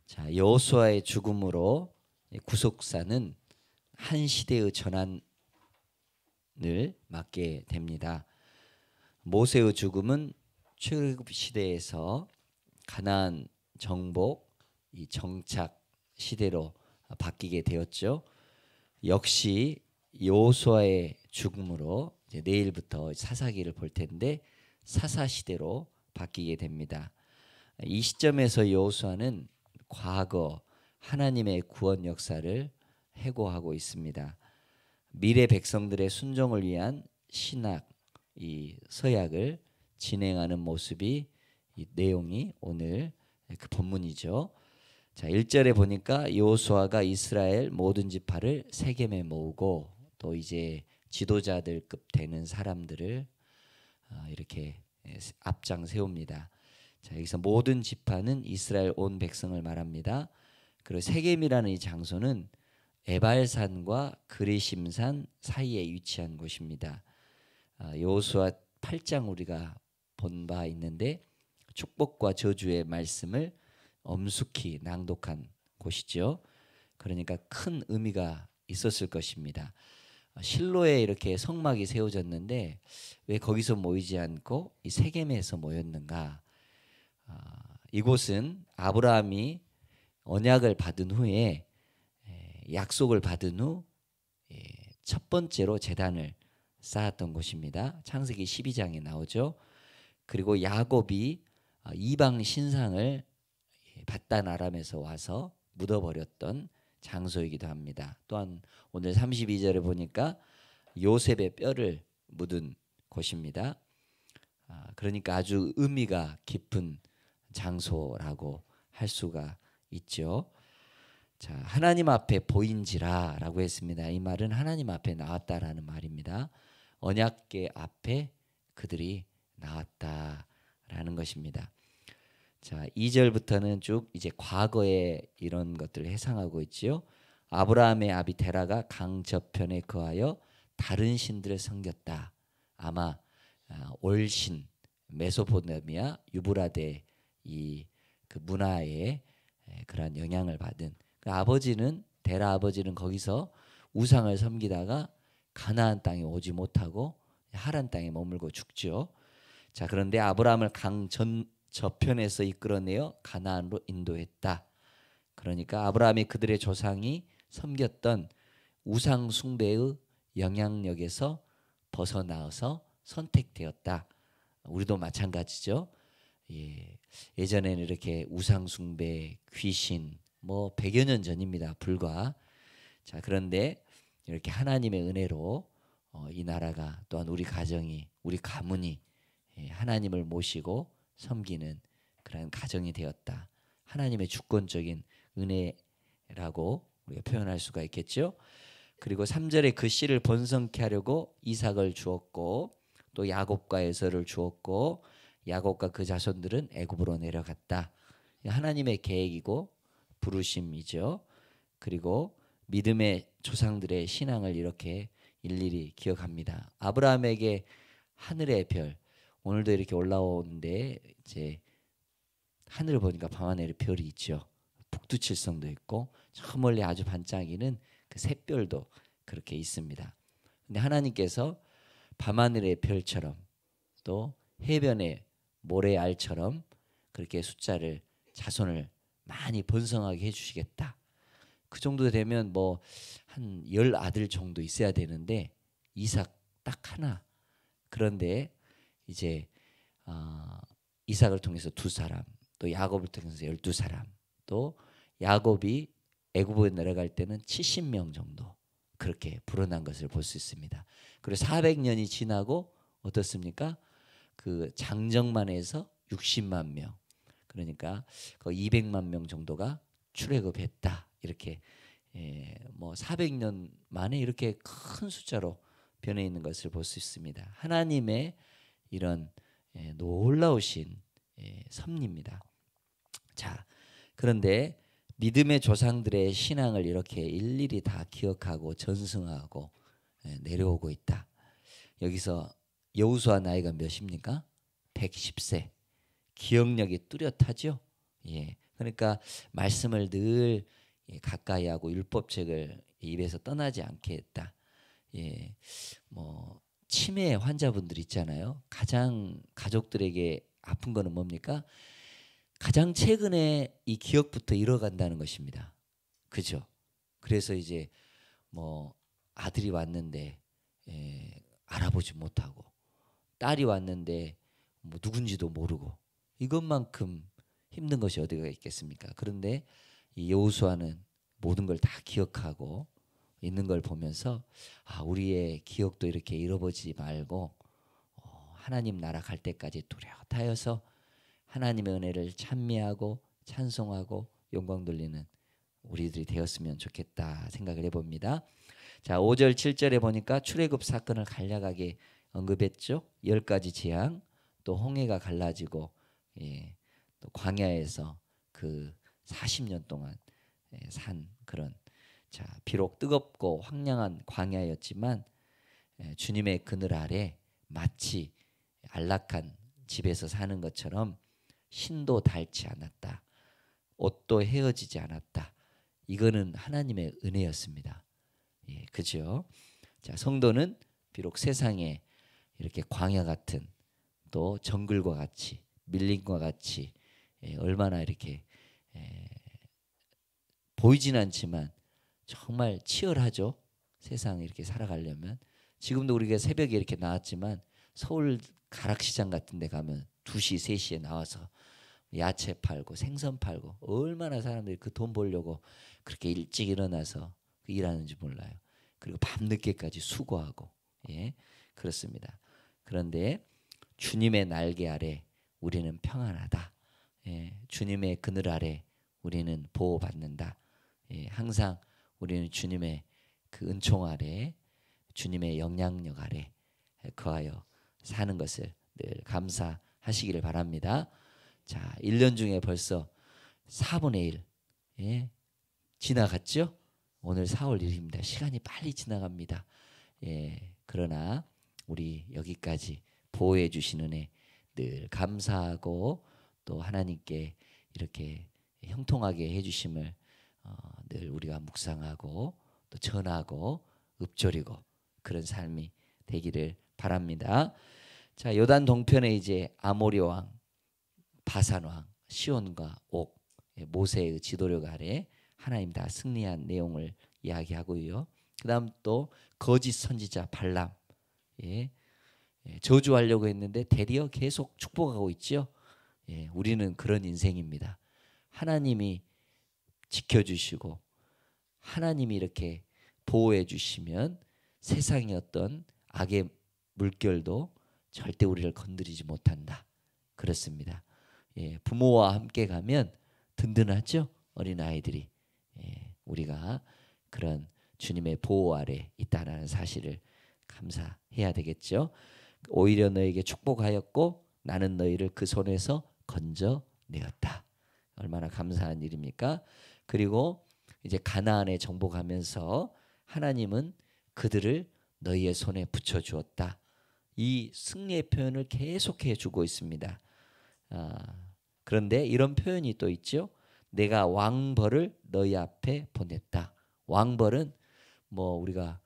자, 여호수아의 죽음으로 구속사는 한 시대의 전환을 맞게 됩니다. 모세의 죽음은 출애굽 시대에서 가나안 정복 이 정착 시대로 바뀌게 되었죠. 역시 여호수아의 죽음으로 이제 내일부터 사사기를 볼 텐데 사사 시대로 바뀌게 됩니다. 이 시점에서 여호수아는 과거 하나님의 구원 역사를 회고하고 있습니다. 미래 백성들의 순종을 위한 신학, 이 서약을 진행하는 모습이 이 내용이 오늘 그 본문이죠. 자, 1절에 보니까 여호수아가 이스라엘 모든 지파를 세겜에 모으고 또 이제 지도자들급 되는 사람들을 이렇게 앞장 세웁니다. 자, 여기서 모든 지파는 이스라엘 온 백성을 말합니다. 그리고 세겜이라는 이 장소는 에발산과 그리심산 사이에 위치한 곳입니다. 여호수아 8장 우리가 본 바 있는데 축복과 저주의 말씀을 엄숙히 낭독한 곳이죠. 그러니까 큰 의미가 있었을 것입니다. 실로에 이렇게 성막이 세워졌는데 왜 거기서 모이지 않고 이 세겜에서 모였는가? 이곳은 아브라함이 언약을 받은 후에 약속을 받은 후 첫 번째로 제단을 쌓았던 곳입니다. 창세기 12장에 나오죠. 그리고 야곱이 이방 신상을 바단 아람에서 와서 묻어버렸던 장소이기도 합니다. 또한 오늘 32절에 보니까 요셉의 뼈를 묻은 곳입니다. 그러니까 아주 의미가 깊은 장소라고 할 수가 있죠. 자, 하나님 앞에 보인지라라고 했습니다. 이 말은 하나님 앞에 나왔다라는 말입니다. 언약궤 앞에 그들이 나왔다라는 것입니다. 자, 2절부터는 쭉 이제 과거의 이런 것들을 해상하고 있지요. 아브라함의 아비 데라가 강 저편에 거하여 다른 신들을 섬겼다. 아마 올신 메소포타미아 유브라데 이 그 문화에 그러한 영향을 받은 그 아버지는 데라 아버지는 거기서 우상을 섬기다가 가나안 땅에 오지 못하고 하란 땅에 머물고 죽죠. 자, 그런데 아브라함을 강 저편에서 이끌어내어 가나안으로 인도했다. 그러니까 아브라함이 그들의 조상이 섬겼던 우상 숭배의 영향력에서 벗어나서 선택되었다. 우리도 마찬가지죠. 예전에는 이렇게 우상 숭배, 귀신 뭐 100여 년 전입니다. 불과. 자, 그런데 이렇게 하나님의 은혜로 이 나라가 또한 우리 가정이 우리 가문이 하나님을 모시고 섬기는 그런 가정이 되었다. 하나님의 주권적인 은혜라고 우리가 표현할 수가 있겠죠. 그리고 3절에 그 씨를 번성케 하려고 이삭을 주었고 또 야곱과 에서를 주었고 야곱과 그 자손들은 애굽으로 내려갔다. 하나님의 계획이고 부르심이죠. 그리고 믿음의 조상들의 신앙을 이렇게 일일이 기억합니다. 아브라함에게 하늘의 별, 오늘도 이렇게 올라오는데 이제 하늘을 보니까 밤하늘의 별이 있죠. 북두칠성도 있고 저 멀리 아주 반짝이는 그 샛별도 그렇게 있습니다. 근데 하나님께서 밤하늘의 별처럼 또 해변의 모래알처럼 그렇게 숫자를 자손을 많이 번성하게 해주시겠다. 그 정도 되면 뭐 한 10아들 정도 있어야 되는데 이삭 딱 하나. 그런데 이제 이삭을 통해서 2사람, 또 야곱을 통해서 12사람, 또 야곱이 애굽에 내려갈 때는 70명 정도 그렇게 불어난 것을 볼 수 있습니다. 그리고 400년이 지나고 어떻습니까? 그 장정만 해서 60만 명, 그러니까 거의 200만 명 정도가 출애굽했다. 이렇게 뭐 400년 만에 이렇게 큰 숫자로 변해 있는 것을 볼 수 있습니다. 하나님의 이런 놀라우신 섭리입니다. 자, 그런데 믿음의 조상들의 신앙을 이렇게 일일이 다 기억하고 전승하고 내려오고 있다. 여기서 여호수아 나이가 몇입니까? 110세. 기억력이 뚜렷하죠. 그러니까 말씀을 늘 가까이 하고 율법책을 입에서 떠나지 않게 했다. 예, 뭐 치매 환자분들 있잖아요. 가장 가족들에게 아픈 거는 뭡니까? 가장 최근에 이 기억부터 잃어간다는 것입니다. 그죠? 그래서 이제 뭐 아들이 왔는데 알아보지 못하고 딸이 왔는데 뭐 누군지도 모르고 이것만큼 힘든 것이 어디가 있겠습니까? 그런데 이 여호수아는 모든 걸 다 기억하고 있는 걸 보면서 우리의 기억도 이렇게 잃어버리지 말고 하나님 나라 갈 때까지 뚜렷하여서 하나님의 은혜를 찬미하고 찬송하고 영광 돌리는 우리들이 되었으면 좋겠다 생각을 해봅니다. 자, 5절 7절에 보니까 출애굽 사건을 간략하게 언급했죠. 10가지 재앙, 또 홍해가 갈라지고 또 광야에서 그 40년 동안 산 그런 자, 비록 뜨겁고 황량한 광야였지만 주님의 그늘 아래 마치 안락한 집에서 사는 것처럼 신도 닳지 않았다. 옷도 헤어지지 않았다. 이거는 하나님의 은혜였습니다. 예, 그죠? 자, 성도는 비록 세상에 이렇게 광야 같은 또 정글과 같이 밀림과 같이 얼마나 이렇게 보이진 않지만 정말 치열하죠. 세상 이렇게 살아가려면 지금도 우리가 새벽에 이렇게 나왔지만 서울 가락시장 같은 데 가면 2시, 3시에 나와서 야채 팔고 생선 팔고 얼마나 사람들이 그 돈 벌려고 그렇게 일찍 일어나서 일하는지 몰라요. 그리고 밤늦게까지 수고하고 그렇습니다. 그런데 주님의 날개 아래 우리는 평안하다. 주님의 그늘 아래 우리는 보호받는다. 항상 우리는 주님의 그 은총 아래 주님의 영향력 아래 거하여 사는 것을 늘 감사하시기를 바랍니다. 자, 1년 중에 벌써 4분의 1 지나갔죠? 오늘 4월 1일입니다. 시간이 빨리 지나갑니다. 그러나 우리 여기까지 보호해 주신 은혜 늘 감사하고 또 하나님께 이렇게 형통하게 해주심을 늘 우리가 묵상하고 또 전하고 읊조리고 그런 삶이 되기를 바랍니다. 자, 요단 동편에 이제 아모리 왕, 바산 왕, 시온과 옥, 모세의 지도력 아래 하나님 다 승리한 내용을 이야기하고요. 그다음 또 거짓 선지자 발람, 저주하려고 했는데 되려 계속 축복하고 있죠. 우리는 그런 인생입니다. 하나님이 지켜주시고 하나님이 이렇게 보호해 주시면 세상의 어떤 악의 물결도 절대 우리를 건드리지 못한다. 그렇습니다. 부모와 함께 가면 든든하죠. 어린아이들이 우리가 그런 주님의 보호 아래 있다는 사실을 감사해야 되겠죠. 오히려 너에게 축복하였고 나는 너희를 그 손에서 건져내었다. 얼마나 감사한 일입니까? 그리고 이제 가나안에 정복하면서 하나님은 그들을 너희의 손에 붙여주었다. 이 승리의 표현을 계속해 주고 있습니다. 그런데 이런 표현이 또 있죠. 내가 왕벌을 너희 앞에 보냈다. 왕벌은 뭐 우리가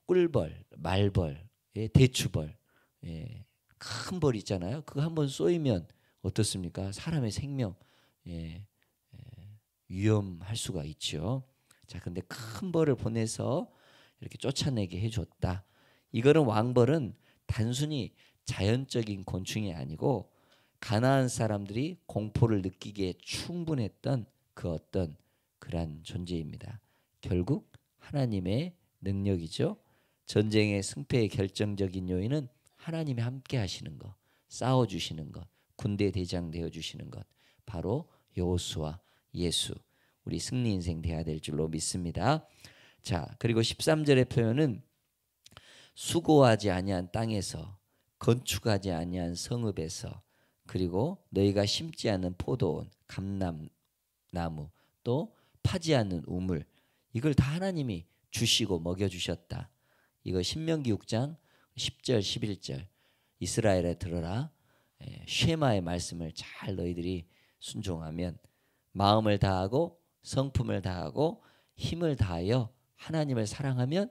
꿀벌, 말벌, 대추벌, 큰 벌 있잖아요. 그거 한번 쏘이면 어떻습니까? 사람의 생명 위험할 수가 있죠. 자, 근데 큰 벌을 보내서 이렇게 쫓아내게 해줬다. 이거는 왕벌은 단순히 자연적인 곤충이 아니고 가나안 사람들이 공포를 느끼기에 충분했던 그 어떤 그러한 존재입니다. 결국 하나님의 능력이죠. 전쟁의 승패의 결정적인 요인은 하나님이 함께 하시는 것, 싸워주시는 것, 군대 대장 되어주시는 것, 바로 여호수아, 예수, 우리 승리 인생 돼야 될 줄로 믿습니다. 자, 그리고 13절의 표현은 수고하지 아니한 땅에서, 건축하지 아니한 성읍에서, 그리고 너희가 심지 않은 포도원, 감람나무, 또 파지 않는 우물, 이걸 다 하나님이 주시고 먹여주셨다. 이거 신명기 6장 10절 11절 이스라엘에 들어라 쉐마의 말씀을 잘 너희들이 순종하면 마음을 다하고 성품을 다하고 힘을 다하여 하나님을 사랑하면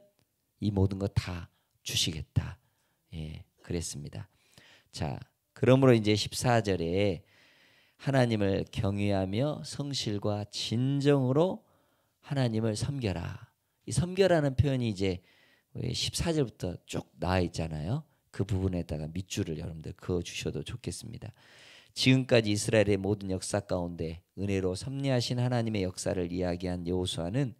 이 모든 것 다 주시겠다. 예, 그랬습니다. 자, 그러므로 이제 14절에 하나님을 경외하며 성실과 진정으로 하나님을 섬겨라. 이 섬겨라는 표현이 이제 14절부터 쭉 나와 있잖아요. 그 부분에다가 밑줄을 여러분들 그어 주셔도 좋겠습니다. 지금까지 이스라엘의 모든 역사 가운데 은혜로 섭리하신 하나님의 역사를 이야기한 여호수아는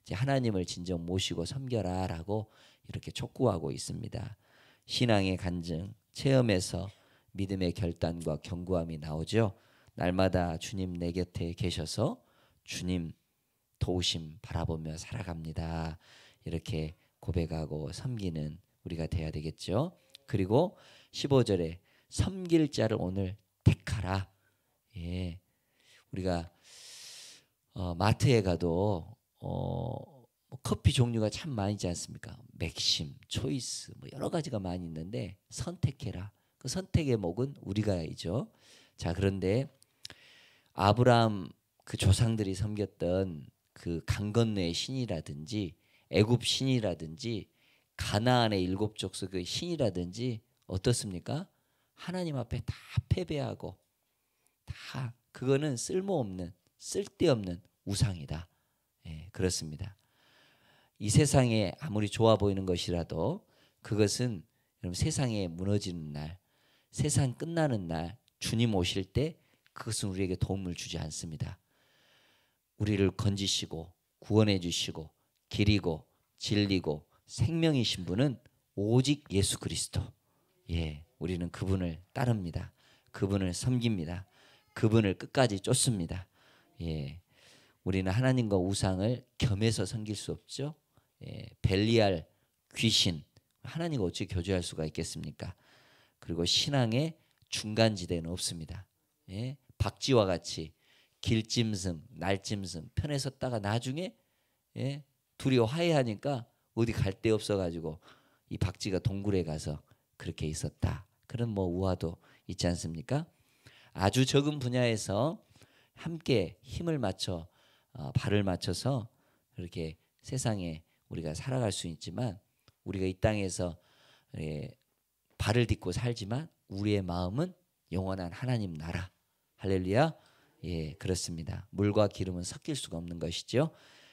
이제 하나님을 진정 모시고 섬겨라라고 이렇게 촉구하고 있습니다. 신앙의 간증, 체험에서 믿음의 결단과 견고함이 나오죠. 날마다 주님 내 곁에 계셔서 주님 도우심 바라보며 살아갑니다. 이렇게 고백하고 섬기는 우리가 돼야 되겠죠. 그리고 15절에 섬길 자를 오늘 택하라. 예, 우리가 마트에 가도 커피 종류가 참 많이 있지 않습니까? 맥심, 초이스 뭐 여러 가지가 많이 있는데 선택해라. 그 선택의 목은 우리가이죠. 자, 그런데 아브라함 그 조상들이 섬겼던 그 강 건너의 신이라든지 애굽 신이라든지 가나안의 일곱 족속 그 신이라든지 어떻습니까? 하나님 앞에 다 패배하고 다 그거는 쓸모없는 쓸데없는 우상이다. 예, 그렇습니다. 이 세상에 아무리 좋아 보이는 것이라도 그것은 여러분 세상에 무너지는 날, 세상 끝나는 날 주님 오실 때 그것은 우리에게 도움을 주지 않습니다. 우리를 건지시고 구원해 주시고 길이고 진리고 생명이신 분은 오직 예수 그리스도. 예, 우리는 그분을 따릅니다. 그분을 섬깁니다. 그분을 끝까지 쫓습니다. 예, 우리는 하나님과 우상을 겸해서 섬길 수 없죠. 예, 벨리알 귀신 하나님과 어찌 교제할 수가 있겠습니까? 그리고 신앙의 중간지대는 없습니다. 예, 박쥐와 같이 길짐승, 날짐승 편에 섰다가 나중에 예, 둘이 화해하니까 어디 갈 데 없어가지고 이 박쥐가 동굴에 가서 그렇게 있었다. 그런 뭐 우화도 있지 않습니까? 아주 적은 분야에서 함께 힘을 맞춰 발을 맞춰서 그렇게 세상에 우리가 살아갈 수 있지만 우리가 이 땅에서 발을 딛고 살지만 우리의 마음은 영원한 하나님 나라. 할렐루야. 예, 그렇습니다. 물과 기름은 섞일 수가 없는 것이죠.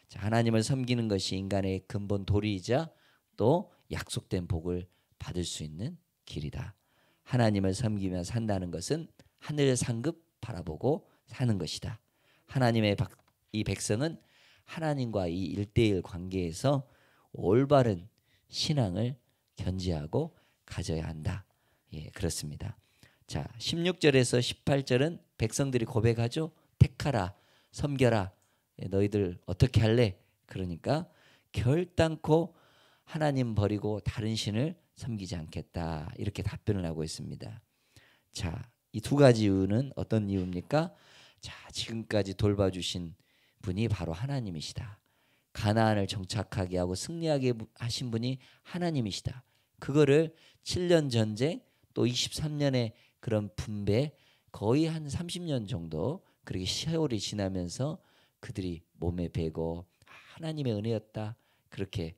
자, 하나님을 섬기는 것이 인간의 근본 도리이자 또 약속된 복을 받을 수 있는 길이다. 하나님을 섬기며 산다는 것은 하늘 상급 바라보고 사는 것이다. 하나님의 이 백성은 하나님과 이 일대일 관계에서 올바른 신앙을 견지하고 가져야 한다. 예, 그렇습니다. 자, 16절에서 18절은 백성들이 고백하죠. 택하라, 섬겨라. 예, 너희들 어떻게 할래? 그러니까 결단코 하나님 버리고 다른 신을 섬기지 않겠다. 이렇게 답변을 하고 있습니다. 자, 이 두 가지 이유는 어떤 이유입니까? 자, 지금까지 돌봐주신 분이 바로 하나님이시다. 가나안을 정착하게 하고 승리하게 하신 분이 하나님이시다. 그거를 7년 전쟁 또 23년의 그런 분배 거의 한 30년 정도 그렇게 세월이 지나면서 그들이 몸에 배고 하나님의 은혜였다. 그렇게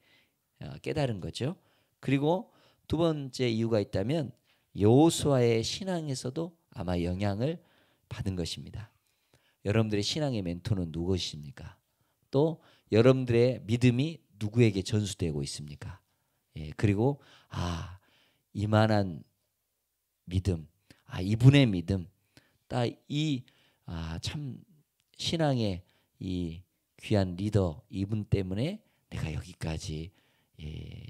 깨달은 거죠. 그리고 두 번째 이유가 있다면 여호수아의 신앙에서도 아마 영향을 받은 것입니다. 여러분들의 신앙의 멘토는 누구십니까? 또 여러분들의 믿음이 누구에게 전수되고 있습니까? 예, 그리고 이만한 믿음, 이분의 믿음, 참 신앙의 이 귀한 리더 이분 때문에 내가 여기까지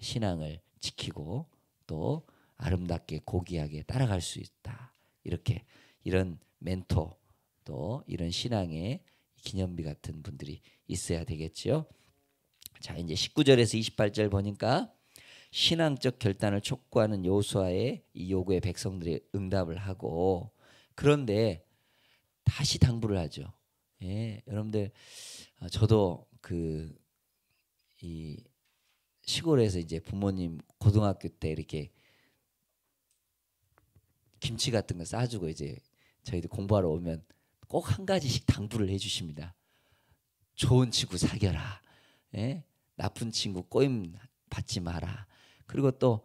신앙을 지키고 또 아름답게 고귀하게 따라갈 수 있다. 이렇게 이런 멘토 또 이런 신앙의 기념비 같은 분들이 있어야 되겠지요. 자, 이제 19절에서 28절 보니까 신앙적 결단을 촉구하는 여호수아의 이 요구에 백성들이 응답을 하고 그런데 다시 당부를 하죠. 예, 여러분들 저도 이 시골에서 이제 부모님 고등학교 때 이렇게 김치 같은 거 싸주고 이제 저희들 공부하러 오면 꼭 한 가지씩 당부를 해주십니다. 좋은 친구 사귀어라. 예? 나쁜 친구 꼬임 받지 마라. 그리고 또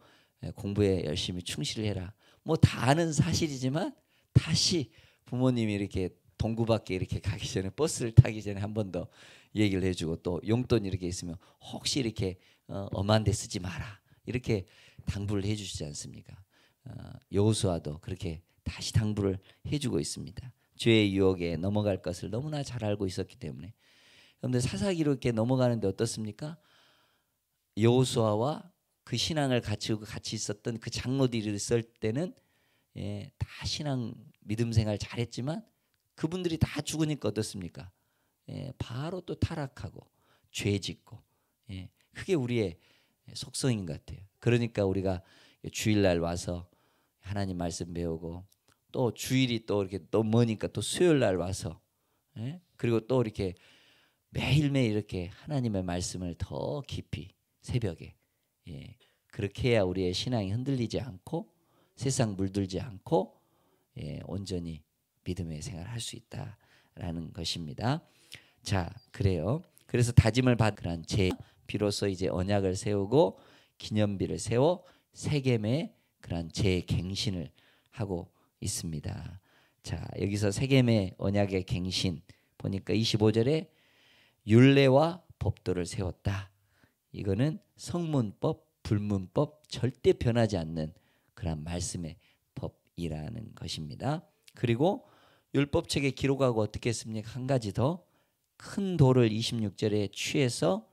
공부에 열심히 충실해라. 뭐 다 아는 사실이지만 다시 부모님이 이렇게 동구 밖에 이렇게 가기 전에 버스를 타기 전에 한 번 더 얘기를 해주고, 또 용돈 이렇게 있으면 혹시 이렇게 엄한 데 쓰지 마라. 이렇게 당부를 해주시지 않습니까? 여호수아도 그렇게 다시 당부를 해주고 있습니다. 죄의 유혹에 넘어갈 것을 너무나 잘 알고 있었기 때문에. 그런데 사사기로 이렇게 넘어가는데 어떻습니까? 여호수아와 그 신앙을 같이 있었던 그 장로들이 있을 때는 다 신앙 믿음 생활 잘했지만 그분들이 다 죽으니까 어떻습니까? 바로 또 타락하고 죄 짓고. 그게 우리의 속성인 것 같아요. 그러니까 우리가 주일날 와서 하나님 말씀 배우고, 또 주일이 또 이렇게 너무 머니까 또 수요일날 와서, 그리고 또 이렇게 매일매일 이렇게 하나님의 말씀을 더 깊이 새벽에, 그렇게 해야 우리의 신앙이 흔들리지 않고 세상 물들지 않고 온전히 믿음의 생활을 할 수 있다라는 것입니다. 자, 그래요. 그래서 다짐을 받으란 제 비로소 이제 언약을 세우고 기념비를 세워 세겜의 그런 재갱신을 하고 있습니다. 자, 여기서 세겜의 언약의 갱신 보니까 25절에 율례와 법도를 세웠다. 이거는 성문법, 불문법 절대 변하지 않는 그런 말씀의 법이라는 것입니다. 그리고 율법책에 기록하고 어떻게 했습니까? 한 가지 더, 큰 돌을 26절에 취해서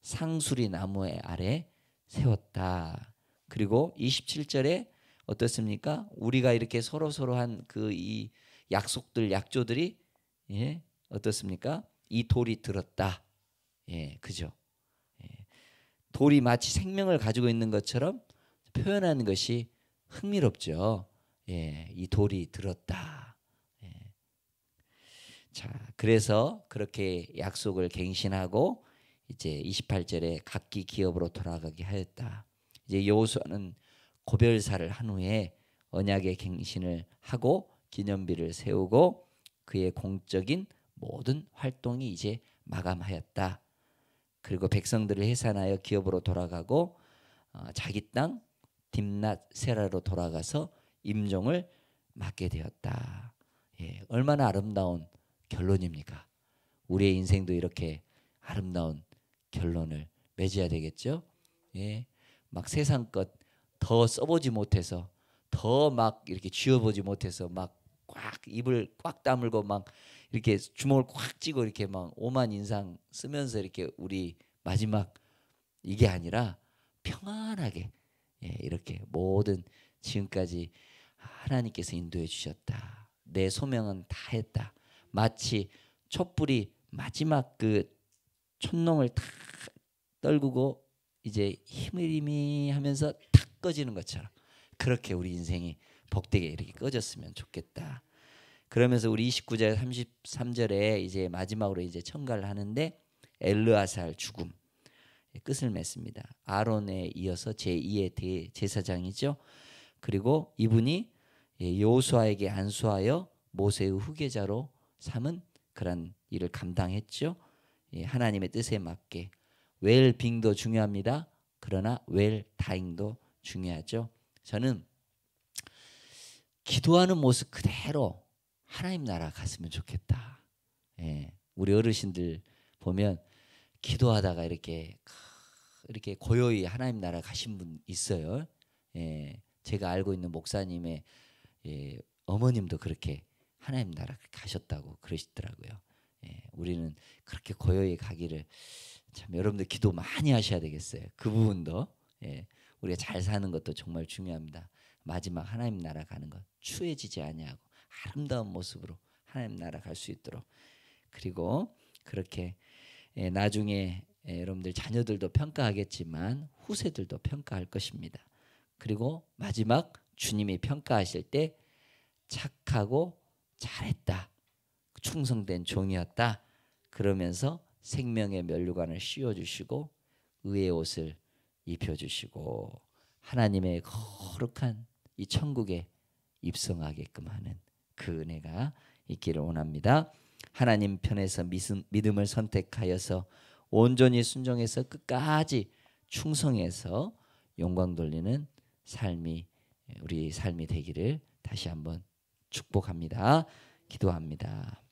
상수리 나무의 아래 세웠다. 그리고 27절에 어떻습니까? 우리가 이렇게 서로 한 그 이 약속들, 약조들이 어떻습니까? 이 돌이 들었다. 그죠? 돌이 마치 생명을 가지고 있는 것처럼 표현하는 것이 흥미롭죠. 이 돌이 들었다. 자, 그래서 그렇게 약속을 갱신하고 이제 28절에 각기 기업으로 돌아가게 하였다. 이제 여호수아는 고별사를 한 후에 언약의 갱신을 하고 기념비를 세우고 그의 공적인 모든 활동이 이제 마감하였다. 그리고 백성들을 해산하여 기업으로 돌아가고 자기 땅 딥낫 세라로 돌아가서 임종을 맡게 되었다. 얼마나 아름다운 결론입니까? 우리의 인생도 이렇게 아름다운 결론을 맺어야 되겠죠. 막 세상 것 더 써보지 못해서, 더 막 이렇게 쥐어보지 못해서 막 꽉 입을 꽉 다물고 막 이렇게 주먹을 꽉 쥐고 이렇게 막 오만 인상 쓰면서 이렇게 우리 마지막 이게 아니라 평안하게 이렇게 모든 지금까지 하나님께서 인도해 주셨다. 내 소명은 다 했다. 마치 촛불이 마지막 그 촛농을 탁 떨구고 이제 힘이 하면서 탁 꺼지는 것처럼 그렇게 우리 인생이 복되게 이렇게 꺼졌으면 좋겠다. 그러면서 우리 29절 33절에 이제 마지막으로 이제 첨가를 하는데 엘르아살 죽음 끝을 맺습니다. 아론에 이어서 제2의 대제사장이죠. 그리고 이분이 여호수아에게 안수하여 모세의 후계자로 삼은 그런 일을 감당했죠. 하나님의 뜻에 맞게 웰빙도 중요합니다. 그러나 웰다잉도 중요하죠. 저는 기도하는 모습 그대로 하나님 나라 갔으면 좋겠다. 우리 어르신들 보면 기도하다가 이렇게 고요히 하나님 나라 가신 분 있어요. 제가 알고 있는 목사님의 어머님도 그렇게 하나님 나라 가셨다고 그러시더라고요. 우리는 그렇게 고요히 가기를 참 여러분들 기도 많이 하셔야 되겠어요. 그 부분도 우리가 잘 사는 것도 정말 중요합니다. 마지막 하나님 나라 가는 것 추해지지 아니하고 아름다운 모습으로 하나님 나라 갈 수 있도록. 그리고 그렇게 나중에 여러분들 자녀들도 평가하겠지만 후세들도 평가할 것입니다. 그리고 마지막 주님이 평가하실 때 착하고 잘했다, 충성된 종이었다 그러면서 생명의 면류관을 씌워주시고 의의 옷을 입혀주시고 하나님의 거룩한 이 천국에 입성하게끔 하는 그 은혜가 있기를 원합니다. 하나님 편에서 믿음을 선택하여서 온전히 순종해서 끝까지 충성해서 영광 돌리는 삶이 우리 삶이 되기를 다시 한번 축복합니다. 기도합니다.